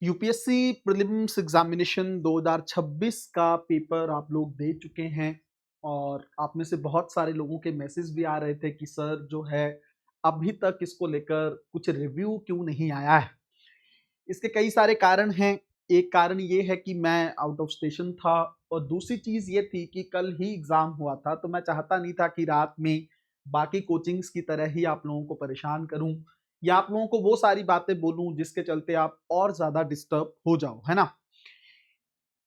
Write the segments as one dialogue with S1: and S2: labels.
S1: UPSC prelims examination 2026 का paper आप लोग दे चुके हैं और आप में से बहुत सारे लोगों के मैसेज भी आ रहे थे कि सर जो है अभी तक इसको लेकर कुछ रिव्यू क्यों नहीं आया है। इसके कई सारे कारण हैं। एक कारण ये है कि मैं आउट ऑफ स्टेशन था और दूसरी चीज़ ये थी कि कल ही एग्ज़ाम हुआ था, तो मैं चाहता नहीं था कि रात में बाकी कोचिंग्स की तरह ही आप लोगों को परेशान करूँ या आप लोगों को वो सारी बातें बोलूँ जिसके चलते आप और ज़्यादा डिस्टर्ब हो जाओ, है ना?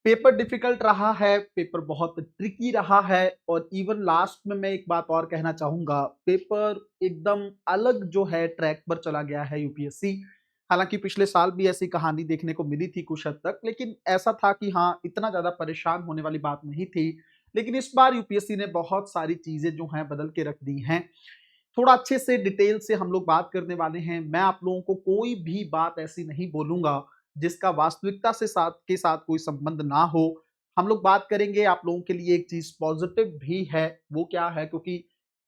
S1: पेपर डिफिकल्ट रहा है, पेपर बहुत ट्रिकी रहा है और इवन लास्ट में मैं एक बात और कहना चाहूँगा, पेपर एकदम अलग जो है ट्रैक पर चला गया है यूपीएससी। हालाँकि पिछले साल भी ऐसी कहानी देखने को मिली थी कुछ हद तक, लेकिन ऐसा था कि हाँ, इतना ज़्यादा परेशान होने वाली बात नहीं थी। लेकिन इस बार यूपीएससी ने बहुत सारी चीज़ें जो हैं बदल के रख दी हैं। थोड़ा अच्छे से डिटेल से हम लोग बात करने वाले हैं। मैं आप लोगों को कोई भी बात ऐसी नहीं बोलूँगा जिसका वास्तविकता से साथ कोई संबंध ना हो। हम लोग बात करेंगे आप लोगों के लिए एक चीज़ पॉज़िटिव भी है, वो क्या है? क्योंकि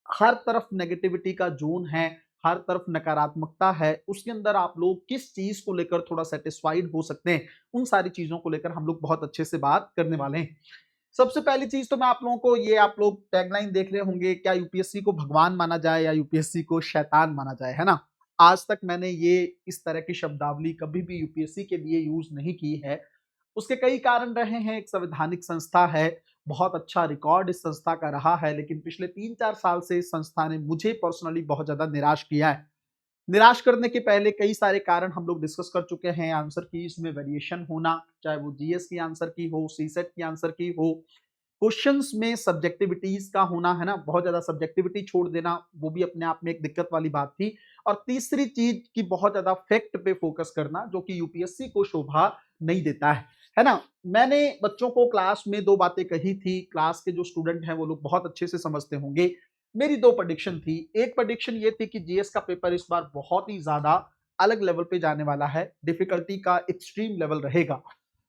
S1: हर तरफ नेगेटिविटी का ज़ोन है, हर तरफ नकारात्मकता है, उसके अंदर आप लोग किस चीज़ को लेकर थोड़ा सैटिस्फाइड हो सकते हैं, उन सारी चीज़ों को लेकर हम लोग बहुत अच्छे से बात करने वाले हैं। सबसे पहली चीज तो मैं आप लोगों को ये आप लोग टैगलाइन देख रहे होंगे, क्या यूपीएससी को भगवान माना जाए या यूपीएससी को शैतान माना जाए, है ना? आज तक मैंने ये इस तरह की शब्दावली कभी भी यूपीएससी के लिए यूज नहीं की है। उसके कई कारण रहे हैं। एक संवैधानिक संस्था है, बहुत अच्छा रिकॉर्ड इस संस्था का रहा है, लेकिन पिछले 3-4 साल से इस संस्था ने मुझे पर्सनली बहुत ज्यादा निराश किया है। निराश करने के पहले कई सारे कारण हम लोग डिस्कस कर चुके हैं। आंसर कीज में वेरिएशन होना, चाहे वो जीएस की आंसर की हो, सीसेट की आंसर की हो, क्वेश्चंस में सब्जेक्टिविटीज का होना, है ना? बहुत ज्यादा सब्जेक्टिविटी छोड़ देना, वो भी अपने आप में एक दिक्कत वाली बात थी। और तीसरी चीज की बहुत ज्यादा फैक्ट पे फोकस करना, जो कि यूपीएससी को शोभा नहीं देता है ना? मैंने बच्चों को क्लास में दो बातें कही थी। क्लास के जो स्टूडेंट हैं वो लोग बहुत अच्छे से समझते होंगे। मेरी दो प्रेडिक्शन थी। एक प्रेडिक्शन ये थी कि जीएस का पेपर इस बार बहुत ही ज्यादा अलग लेवल पे जाने वाला है, डिफिकल्टी का एक्सट्रीम लेवल रहेगा।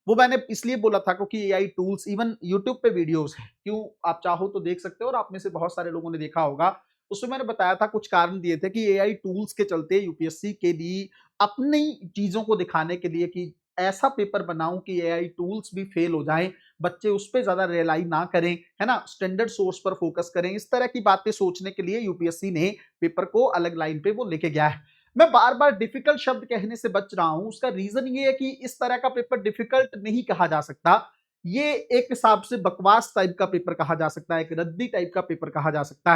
S1: वो मैंने इसलिए बोला था क्योंकि एआई टूल्स, इवन यूट्यूब पे वीडियोस हैं, क्यों आप चाहो तो देख सकते हो और आप में से बहुत सारे लोगों ने देखा होगा। उसमें मैंने बताया था, कुछ कारण दिए थे कि एआई टूल्स के चलते यूपीएससी के लिए अपनी चीजों को दिखाने के लिए कि ऐसा पेपर बनाऊं कि एआई टूल्स भी फेल हो जाएं, बच्चे उस पर ज्यादा रिलाई ना करें, है ना? स्टैंडर्ड सोर्स पर फोकस करें। इस तरह की बातें सोचने के लिए यूपीएससी ने पेपर को अलग लाइन पे वो लेके गया है। मैं बार बार डिफिकल्ट शब्द कहने से बच रहा हूं, उसका रीजन ये है कि इस तरह का पेपर डिफिकल्ट नहीं कहा जा सकता। ये एक हिसाब से बकवास टाइप का पेपर कहा जा सकता है, एक रद्दी टाइप का पेपर कहा जा सकता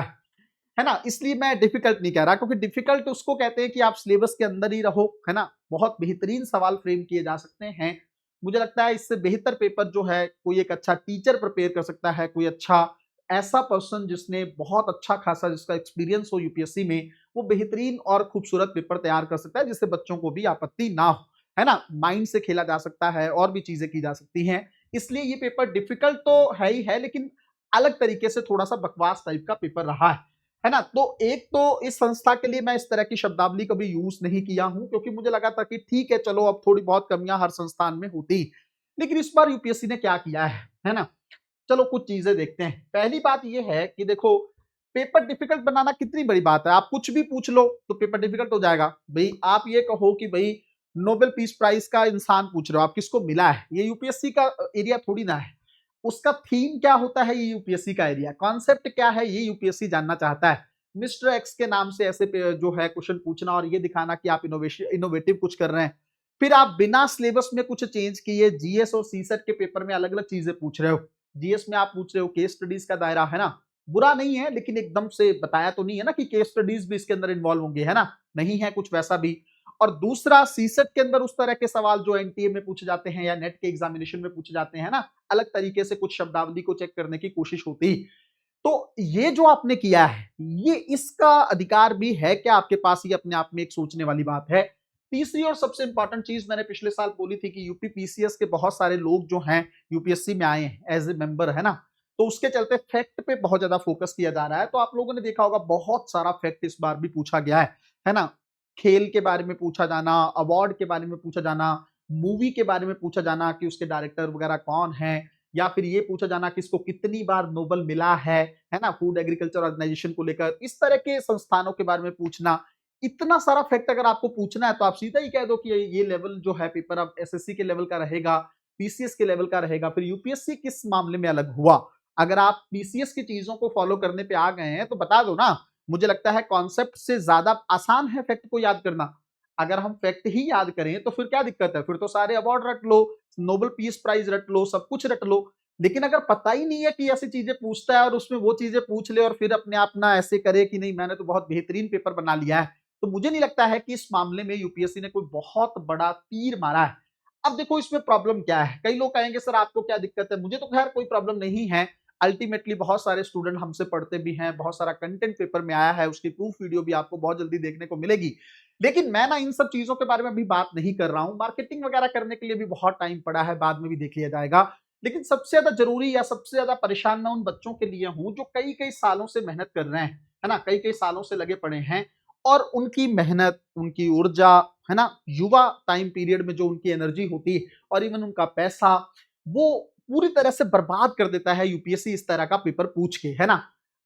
S1: है ना? इसलिए मैं डिफिकल्ट नहीं कह रहा, क्योंकि डिफिकल्ट उसको कहते हैं कि आप सिलेबस के अंदर ही रहो, है ना? बहुत बेहतरीन सवाल फ्रेम किए जा सकते हैं। मुझे लगता है इससे बेहतर पेपर जो है कोई एक अच्छा टीचर प्रिपेयर कर सकता है, कोई अच्छा ऐसा पर्सन जिसने बहुत अच्छा खासा जिसका एक्सपीरियंस हो यूपीएससी में, वो बेहतरीन और खूबसूरत पेपर तैयार कर सकता है जिससे बच्चों को भी आपत्ति ना हो, है ना? माइंड से खेला जा सकता है और भी चीजें की जा सकती हैं। इसलिए ये पेपर डिफिकल्ट तो है ही है, लेकिन अलग तरीके से थोड़ा सा बकवास टाइप का पेपर रहा है ना? तो एक तो इस संस्था के लिए मैं इस तरह की शब्दावली कभी यूज नहीं किया हूं, क्योंकि मुझे लगा था कि ठीक है, चलो अब थोड़ी बहुत कमियां हर संस्थान में होती। लेकिन इस बार यूपीएससी ने क्या किया है ना? चलो कुछ चीजें देखते हैं। पहली बात यह है कि देखो, पेपर डिफिकल्ट बनाना कितनी बड़ी बात है। आप कुछ भी पूछ लो तो पेपर डिफिकल्ट हो जाएगा। भाई आप ये कहो कि भाई नोबेल पीस प्राइज का इंसान पूछ रहे हो, आप किसको मिला है, ये यूपीएससी का एरिया थोड़ी ना है। उसका थीम क्या होता है, ये यूपीएससी का एरिया, कॉन्सेप्ट क्या है, ये यूपीएससी जानना चाहता है। मिस्टर एक्स के नाम से ऐसे जो है क्वेश्चन पूछना और ये दिखाना कि आप इनोवेटिव कुछ कर रहे हैं। फिर आप बिना सिलेबस में कुछ चेंज किए जीएस और सीसेट के पेपर में अलग अलग चीजें पूछ रहे हो। जीएस में आप पूछ रहे हो केस स्टडीज का दायरा, है ना? बुरा नहीं है, लेकिन एकदम से बताया तो नहीं है ना कि केस स्टडीज भी इसके अंदर इन्वॉल्व होंगे, है ना? नहीं है कुछ वैसा भी। और दूसरा, सीसेट के अंदर उस तरह के सवाल जो एनटीए में पूछे जाते हैं या नेट के एग्जामिनेशन में पूछे जाते हैं ना, अलग तरीके से कुछ शब्दावली को चेक करने की कोशिश होती। तो ये जो आपने किया है, ये इसका अधिकार भी है क्या आपके पास? ये अपने आप में एक सोचने वाली बात है। तीसरी और सबसे इंपॉर्टेंट चीज मैंने पिछले साल बोली थी कि यूपी पीसीएस के बहुत सारे लोग जो हैं यूपीएससी में आए हैं एज ए मेंबर, है ना? तो उसके चलते फैक्ट पे बहुत ज्यादा फोकस किया जा रहा है। तो आप लोगों ने देखा होगा बहुत सारा फैक्ट इस बार भी पूछा गया है ना? खेल के बारे में पूछा जाना, अवार्ड के बारे में पूछा जाना, मूवी के बारे में पूछा जाना कि उसके डायरेक्टर वगैरह कौन है, या फिर ये पूछा जाना कि इसको कितनी बार नोबेल मिला है ना? फूड एग्रीकल्चर ऑर्गेनाइजेशन को लेकर इस तरह के संस्थानों के बारे में पूछना। इतना सारा फैक्ट अगर आपको पूछना है तो आप सीधा ही कह दो कि ये लेवल जो है पेपर अब एसएससी के लेवल का रहेगा, पीसीएस के लेवल का रहेगा, फिर यूपीएससी किस मामले में अलग हुआ। अगर आप पीसीएस की चीजों को फॉलो करने पे आ गए हैं तो बता दो ना। मुझे लगता है कॉन्सेप्ट से ज्यादा आसान है फैक्ट को याद करना। अगर हम फैक्ट ही याद करें तो फिर क्या दिक्कत है, फिर तो सारे अवार्ड रट लो, नोबेल पीस प्राइज रट लो, सब कुछ रट लो। लेकिन अगर पता ही नहीं है कि ऐसी चीजें पूछता है और उसमें वो चीजें पूछ ले और फिर अपने आप ना ऐसे करे कि नहीं मैंने तो बहुत बेहतरीन पेपर बना लिया है, तो मुझे नहीं लगता है कि इस मामले में यूपीएससी ने कोई बहुत बड़ा तीर मारा है। अब देखो इसमें प्रॉब्लम क्या है, कई लोग कहेंगे सर आपको क्या दिक्कत है, मुझे तो खैर कोई प्रॉब्लम नहीं है। अल्टीमेटली बहुत सारे स्टूडेंट हमसे पढ़ते भी हैं, बहुत सारा कंटेंट पेपर में आया है, उसकी प्रूफ वीडियो भी आपको बहुत जल्दी देखने को मिलेगी। लेकिन मैं ना इन सब चीजों के बारे में अभी बात नहीं कर रहा हूं, मार्केटिंग वगैरह करने के लिए भी बहुत टाइम पड़ा है, बाद में भी देख लिया जाएगा। लेकिन सबसे ज्यादा जरूरी या सबसे ज्यादा परेशान मैं उन बच्चों के लिए हूं जो कई कई सालों से मेहनत कर रहे हैं, है ना, कई कई सालों से लगे पड़े हैं, और उनकी मेहनत, उनकी ऊर्जा, है ना, युवा टाइम पीरियड में जो उनकी एनर्जी होती है और इवन उनका पैसा, वो पूरी तरह से बर्बाद कर देता है यूपीएससी इस तरह का पेपर पूछ के, है ना।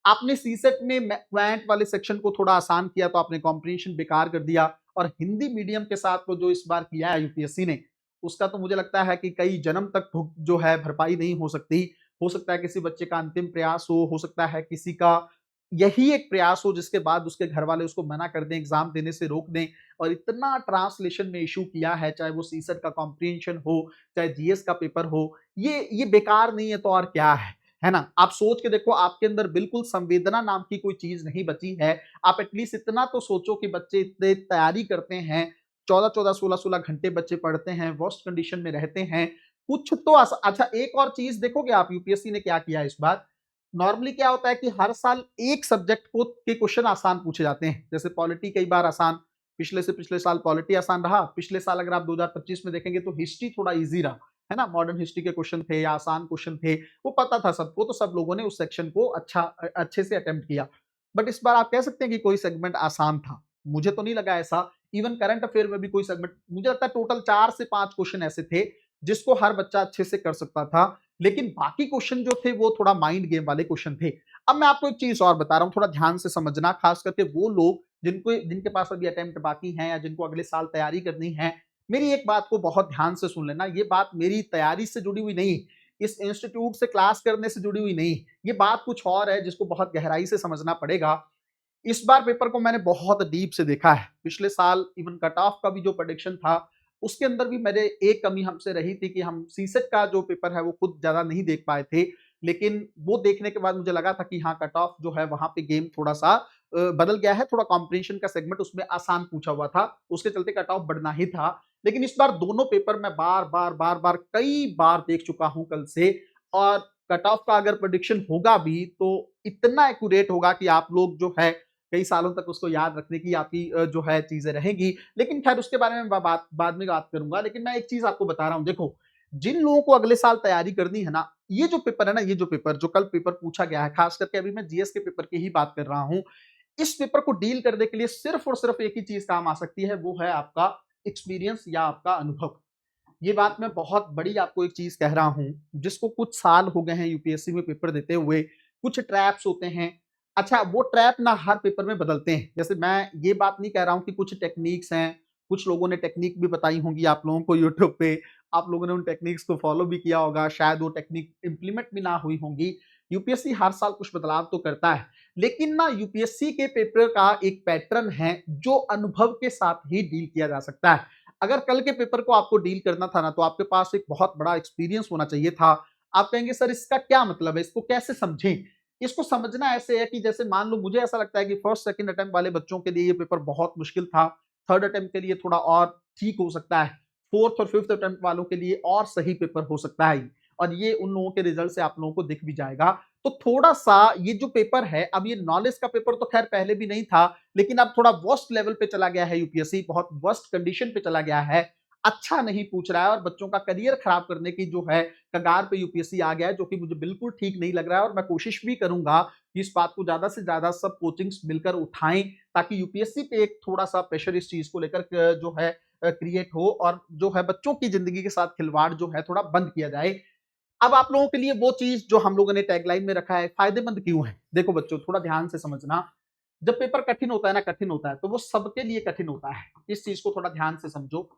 S1: आपने सीसेट में क्वांट वाले सेक्शन को थोड़ा आसान किया तो आपने कॉम्प्रिहेंशन बेकार कर दिया, और हिंदी मीडियम के साथ को जो इस बार किया है यूपीएससी ने, उसका तो मुझे लगता है कि कई जन्म तक जो है भरपाई नहीं हो सकती। हो सकता है किसी बच्चे का अंतिम प्रयास हो सकता है किसी का यही एक प्रयास हो जिसके बाद उसके घर वाले उसको मना कर दें, एग्जाम देने से रोक दें। और इतना ट्रांसलेशन में इशू किया है, चाहे वो सीसेट का कॉम्प्रिहेंशन हो, चाहे जीएस का पेपर हो, ये बेकार नहीं है तो और क्या है ना। आप सोच के देखो, आपके अंदर बिल्कुल संवेदना नाम की कोई चीज नहीं बची है। आप एटलीस्ट इतना तो सोचो कि बच्चे इतने तैयारी करते हैं, 14-14, 16-16 घंटे बच्चे पढ़ते हैं, वर्स्ट कंडीशन में रहते हैं, कुछ तो अच्छा एक और चीज देखोगे आप, यूपीएससी ने क्या किया इस बार। नॉर्मली क्या होता है कि हर साल एक सब्जेक्ट को के क्वेश्चन आसान पूछे जाते हैं, जैसे पॉलिटी कई बार आसान, पिछले से पिछले साल पॉलिटी आसान रहा, पिछले साल अगर आप 2025 में देखेंगे तो हिस्ट्री थोड़ा इजी रहा, है ना, मॉडर्न हिस्ट्री के क्वेश्चन थे या आसान क्वेश्चन थे, वो पता था सबको, तो सब लोगों ने उस सेक्शन को अच्छे से अटेम्प्ट किया। बट इस बार आप कह सकते हैं कि कोई सेगमेंट आसान था, मुझे तो नहीं लगा ऐसा। इवन करंट अफेयर में भी कोई सेगमेंट, मुझे लगता है टोटल 4 से 5 क्वेश्चन ऐसे थे जिसको हर बच्चा अच्छे से कर सकता था, लेकिन बाकी क्वेश्चन जो थे वो थोड़ा माइंड गेम वाले क्वेश्चन थे। अब मैं आपको एक चीज और बता रहा हूं, थोड़ा ध्यान से समझना, खास करके वो लोग जिनके पास अभी अटेम्प्ट बाकी हैं या जिनको अगले साल तैयारी करनी है। मेरी एक बात को बहुत ध्यान से सुन लेना, ये बात मेरी तैयारी से जुड़ी हुई नहीं, इस इंस्टीट्यूट से क्लास करने से जुड़ी हुई नहीं, ये बात कुछ और है जिसको बहुत गहराई से समझना पड़ेगा। इस बार पेपर को मैंने बहुत डीप से देखा है। पिछले साल इवन कट ऑफ का भी जो प्रेडिक्शन था, उसके अंदर भी मेरे एक कमी हमसे रही थी कि हम सीसेट का जो पेपर है वो खुद ज्यादा नहीं देख पाए थे। लेकिन वो देखने के बाद मुझे लगा था कि हाँ, कट ऑफ जो है वहां पे गेम थोड़ा सा बदल गया है, थोड़ा कॉम्प्रिहेंशन का सेगमेंट उसमें आसान पूछा हुआ था, उसके चलते कट ऑफ बढ़ना ही था। लेकिन इस बार दोनों पेपर मैं बार बार कई बार देख चुका हूं कल से, और कट ऑफ का अगर प्रोडिक्शन होगा भी तो इतना एक्यूरेट होगा कि आप लोग जो है कई सालों तक उसको याद रखने की आपकी जो है चीजें रहेंगी। लेकिन खैर उसके बारे में बाद में बात करूंगा। लेकिन मैं एक चीज आपको बता रहा हूं, देखो जिन लोगों को अगले साल तैयारी करनी है ना, ये जो पेपर है ना, ये जो पेपर जो कल पेपर पूछा गया है, खास करके अभी मैं जीएस के पेपर की ही बात कर रहा हूं, इस पेपर को डील करने के लिए सिर्फ और सिर्फ एक ही चीज काम आ सकती है, वो है आपका एक्सपीरियंस या आपका अनुभव। ये बात मैं बहुत बड़ी आपको एक चीज कह रहा हूं, जिसको कुछ साल हो गए हैं यूपीएससी में पेपर देते हुए, कुछ ट्रैप्स होते हैं। अच्छा, वो ट्रैप ना हर पेपर में बदलते हैं, जैसे मैं ये बात नहीं कह रहा हूं कि कुछ टेक्निक्स हैं, कुछ लोगों ने टेक्निक भी बताई होंगी आप लोगों को यूट्यूब पे, आप लोगों ने उन टेक्निक्स को फॉलो भी किया होगा, शायद वो टेक्निक इंप्लीमेंट भी ना हुई होंगी। यूपीएससी हर साल कुछ बदलाव तो करता है, लेकिन ना यूपीएससी के पेपर का एक पैटर्न है जो अनुभव के साथ ही डील किया जा सकता है। अगर कल के पेपर को आपको डील करना था ना, तो आपके पास एक बहुत बड़ा एक्सपीरियंस होना चाहिए था। आप कहेंगे सर इसका क्या मतलब है, इसको कैसे समझें। इसको समझना ऐसे है कि जैसे मान लो मुझे ऐसा लगता है कि फर्स्ट सेकंड अटेम्प्ट वाले बच्चों के लिए ये पेपर बहुत मुश्किल था, थर्ड अटेम्प्ट के लिए थोड़ा और ठीक हो सकता है, फोर्थ और फिफ्थ अटेम्प्ट वालों के लिए और सही पेपर हो सकता है, और ये उन लोगों के रिजल्ट से आप लोगों को दिख भी जाएगा। तो थोड़ा सा ये जो पेपर है, अब ये नॉलेज का पेपर तो खैर पहले भी नहीं था, लेकिन अब थोड़ा वर्स्ट लेवल पे चला गया है यूपीएससी, बहुत वर्स्ट कंडीशन पे चला गया है, अच्छा नहीं पूछ रहा है और बच्चों का करियर खराब करने की जो है कगार पे यूपीएससी आ गया है, जो कि मुझे बिल्कुल ठीक नहीं लग रहा है। और मैं कोशिश भी करूंगा कि इस बात को ज्यादा से ज्यादा सब कोचिंग्स मिलकर उठाएं, ताकि यूपीएससी पे एक थोड़ा सा प्रेशर इस चीज को लेकर जो है क्रिएट हो, और जो है बच्चों की जिंदगी के साथ खिलवाड़ जो है थोड़ा बंद किया जाए। अब आप लोगों के लिए वो चीज जो हम लोगों ने टैगलाइन में रखा है, फायदेमंद क्यों है, देखो बच्चों थोड़ा ध्यान से समझना। जब पेपर कठिन होता है ना, कठिन होता है, तो वो सबके लिए कठिन होता है। इस चीज़ को थोड़ा ध्यान से समझो।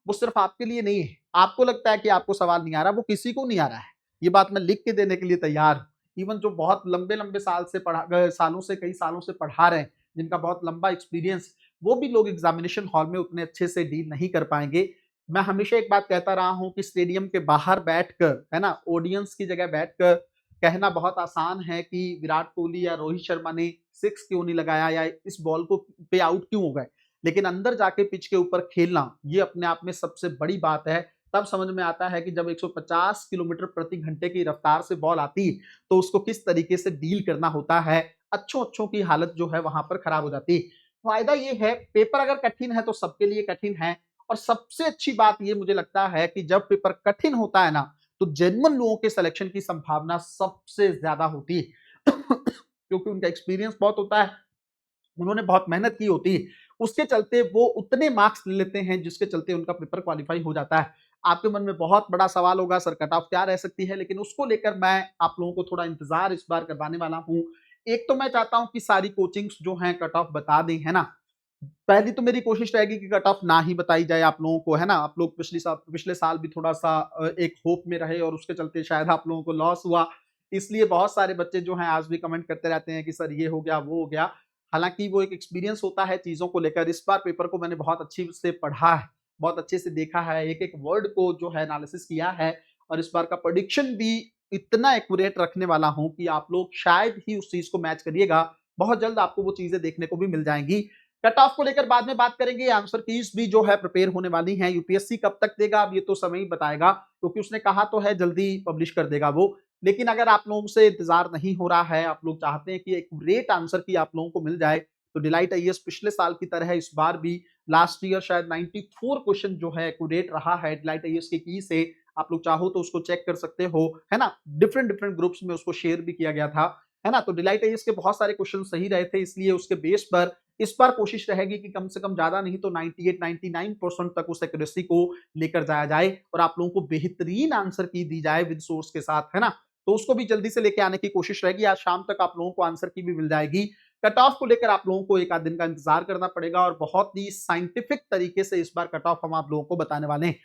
S1: वो सिर्फ़ आपके लिए नहीं है। आपको लगता है कि आपको सवाल नहीं आ रहा, वो किसी को नहीं आ रहा है। ये बात मैं लिख के देने के लिए तैयार हूँ। इवन जो बहुत लंबे-लंबे सालों से कई सालों से पढ़ा रहे हैं, जिनका बहुत लंबा एक्सपीरियंस, वो भी लोग एग्ज़ामिनेशन हॉल में उतने अच्छे से डील नहीं कर पाएँगे। मैं हमेशा एक बात कहता रहा हूँ कि स्टेडियम के बाहर बैठकर, है ना, ऑडियंस की जगह बैठकर कहना बहुत आसान है कि विराट कोहली या रोहित शर्मा ने 6 क्यों नहीं लगाया या इस बॉल को पे आउट क्यों हो गए। लेकिन अंदर जाके पिच के ऊपर खेलना, ये अपने आप में सबसे बड़ी बात है। तब समझ में आता है कि जब 150 किलोमीटर प्रति घंटे की रफ्तार से बॉल आती, तो उसको किस तरीके से डील करना होता है। अच्छों-अच्छों की हालत जो है वहाँ पर खराब हो जाती। फ़ायदा ये है, पेपर अगर कठिन है तो सबके लिए कठिन है और सबसे अच्छी बात ये मुझे लगता है कि जब पेपर कठिन होता है ना, तो जेन्युइन लोगों के सिलेक्शन की संभावना सबसे ज़्यादा होती है। क्योंकि उनका एक्सपीरियंस बहुत होता है, उन्होंने बहुत मेहनत की होती है, उसके चलते वो उतने मार्क्स ले लेते हैं जिसके चलते उनका पेपर क्वालीफाई हो जाता है। आपके मन में बहुत बड़ा सवाल होगा, सर कट ऑफ क्या रह सकती है? लेकिन उसको लेकर मैं आप लोगों को थोड़ा इंतज़ार इस बार करवाने वाला हूँ। एक तो मैं चाहता हूँ कि सारी कोचिंग्स जो हैं कट ऑफ बता दें, है ना? पहली तो मेरी कोशिश रहेगी कि कट ऑफ ना ही बताई जाए आप लोगों को, है ना? आप लोग पिछले साल भी थोड़ा-सा एक होप में रहे और उसके चलते शायद आप लोगों को लॉस हुआ। इसलिए बहुत सारे बच्चे जो हैं आज भी कमेंट करते रहते हैं कि सर ये हो गया, वो हो गया। हालाँकि वो एक एक्सपीरियंस होता है चीज़ों को लेकर। इस बार पेपर को मैंने बहुत अच्छी से पढ़ा है, बहुत अच्छे से देखा है, एक-एक वर्ड को जो है एनालिसिस किया है और इस बार का प्रेडिक्शन भी इतना एक्यूरेट रखने वाला हूँ कि आप लोग शायद ही उस चीज़ को मैच करिएगा। बहुत जल्द आपको वो चीज़ें देखने को भी मिल जाएँगी। कट ऑफ को लेकर बाद में बात करेंगे। आंसर कीज़ भी जो है प्रिपेयर होने वाली हैं। यूपीएससी कब तक देगा अब ये तो समय ही बताएगा, क्योंकि उसने कहा तो है जल्दी पब्लिश कर देगा वो। लेकिन अगर आप लोगों से इंतज़ार नहीं हो रहा है, आप लोग चाहते हैं कि एक ग्रेट आंसर की आप लोगों को मिल जाए, तो डिलाइट आईएएस पिछले साल की तरह इस बार भी लास्ट ईयर शायद 94 क्वेश्चन जो है एक्यूरेट रहा है डिलाइट आईएएस के की से। आप लोग चाहो तो उसको चेक कर सकते हो, है ना? डिफरेंट-डिफरेंट ग्रुप्स में उसको शेयर भी किया गया था, है ना? तो डिलाइट आईएएस के बहुत सारे क्वेश्चन सही रहे थे, इसलिए उसके बेस पर इस बार कोशिश रहेगी कि कम से कम ज़्यादा नहीं तो 98-99% तक उस एक्यूरेसी को लेकर जाया जाए और आप लोगों को बेहतरीन आंसर की दी जाए विद सोर्स के साथ, है ना? तो उसको भी जल्दी से लेके आने की कोशिश रहेगी। आज शाम तक आप लोगों को आंसर की भी मिल जाएगी। कट ऑफ को लेकर आप लोगों को 1 आध दिन का इंतज़ार करना पड़ेगा और बहुत ही साइंटिफिक तरीके से इस बार कट ऑफ हम आप लोगों को बताने वाले हैं।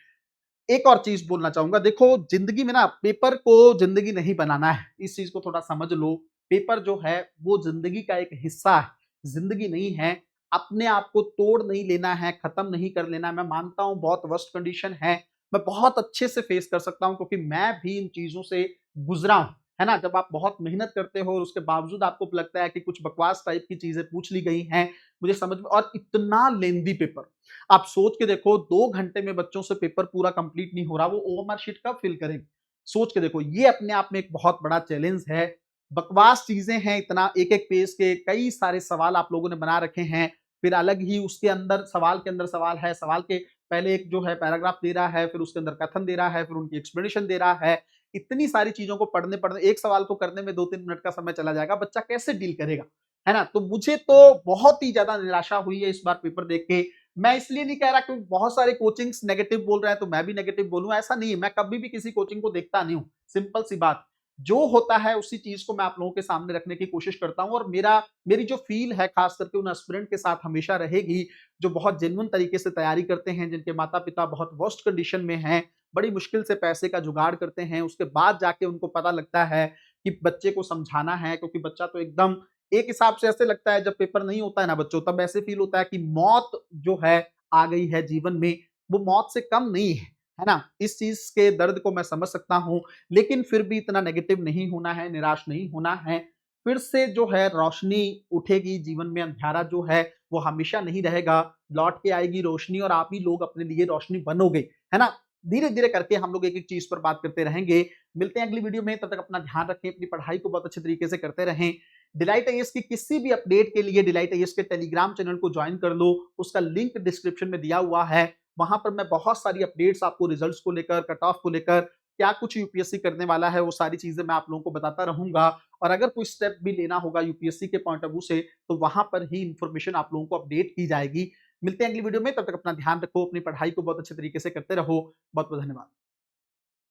S1: एक और चीज़ बोलना चाहूँगा, देखो ज़िंदगी में ना पेपर को ज़िंदगी नहीं बनाना है, इस चीज़ को थोड़ा समझ लो। पेपर जो है वो ज़िंदगी का एक हिस्सा है, ज़िंदगी नहीं है। अपने आप को तोड़ नहीं लेना है, खत्म नहीं कर लेना है। मैं मानता हूँ बहुत वर्स्ट कंडीशन है, मैं बहुत अच्छे से फेस कर सकता हूँ क्योंकि मैं भी इन चीज़ों से गुज़रा हूँ, है ना? जब आप बहुत मेहनत करते हो और उसके बावजूद आपको लगता है कि कुछ बकवास टाइप की चीज़ें पूछ ली गई हैं, मुझे समझ में और इतना लेंथी पेपर। आप सोच के देखो 2 घंटे में बच्चों से पेपर पूरा कंप्लीट नहीं हो रहा, वो ओएमआर शीट कब फिल करेंगे? सोच के देखो, ये अपने आप में एक बहुत बड़ा चैलेंज है। बकवास चीज़ें हैं, इतना एक-एक पेज के कई सारे सवाल आप लोगों ने बना रखे हैं, फिर अलग ही उसके अंदर सवाल के अंदर सवाल है, सवाल के पहले एक जो है पैराग्राफ दे रहा है, फिर उसके अंदर कथन दे रहा है, फिर उनकी एक्सप्लेनेशन दे रहा है। इतनी सारी चीज़ों को पढ़ने-पढ़ने एक सवाल को करने में 2-3 मिनट का समय चला जाएगा, बच्चा कैसे डील करेगा? है ना? तो मुझे तो बहुत ही ज़्यादा निराशा हुई है इस बार पेपर देख के। मैं इसलिए नहीं कह रहा क्योंकि बहुत सारे कोचिंग्स नेगेटिव बोल रहे हैं तो मैं भी नेगेटिव बोलूँ, ऐसा नहीं है। मैं कभी भी किसी कोचिंग को देखता नहीं हूँ, सिंपल सी बात। जो होता है उसी चीज़ को मैं आप लोगों के सामने रखने की कोशिश करता हूँ और मेरी जो फ़ील है ख़ास करके उन एस्पिरेंट के साथ हमेशा रहेगी, जो बहुत जेन्युइन तरीके से तैयारी करते हैं, जिनके माता-पिता बहुत वर्स्ट कंडीशन में हैं, बड़ी मुश्किल से पैसे का जुगाड़ करते हैं, उसके बाद जाके उनको पता लगता है कि बच्चे को समझाना है क्योंकि बच्चा तो एकदम एक हिसाब से ऐसे लगता है जब पेपर नहीं होता है ना बच्चों, तब ऐसे फ़ील होता है कि मौत जो है आ गई है जीवन में, वो मौत से कम नहीं है ना? इस चीज़ के दर्द को मैं समझ सकता हूँ, लेकिन फिर भी इतना नेगेटिव नहीं होना है, निराश नहीं होना है। फिर से जो है रोशनी उठेगी जीवन में, अंधियारा जो है वो हमेशा नहीं रहेगा, लौट के आएगी रोशनी और आप ही लोग अपने लिए रोशनी बनोगे, है ना? धीरे-धीरे करके हम लोग एक-एक चीज़ पर बात करते रहेंगे। मिलते हैं अगली वीडियो में, तब तक अपना ध्यान रखें, अपनी पढ़ाई को बहुत अच्छे तरीके से करते रहें। डिलाइट आईएएस की किसी भी अपडेट के लिए डिलाइट आईएएस के टेलीग्राम चैनल को ज्वाइन कर लो, उसका लिंक डिस्क्रिप्शन में दिया हुआ है। वहाँ पर मैं बहुत सारी अपडेट्स आपको रिजल्ट्स को लेकर, कट ऑफ को लेकर, क्या कुछ यूपीएससी करने वाला है, वो सारी चीज़ें मैं आप लोगों को बताता रहूँगा और अगर कोई स्टेप भी लेना होगा यूपीएससी के पॉइंट ऑफ व्यू से, तो वहाँ पर ही इन्फॉर्मेशन आप लोगों को अपडेट की जाएगी। मिलते हैं अगली वीडियो में, तब तक अपना ध्यान रखो, अपनी पढ़ाई को बहुत अच्छे तरीके से करते रहो। बहुत-बहुत धन्यवाद।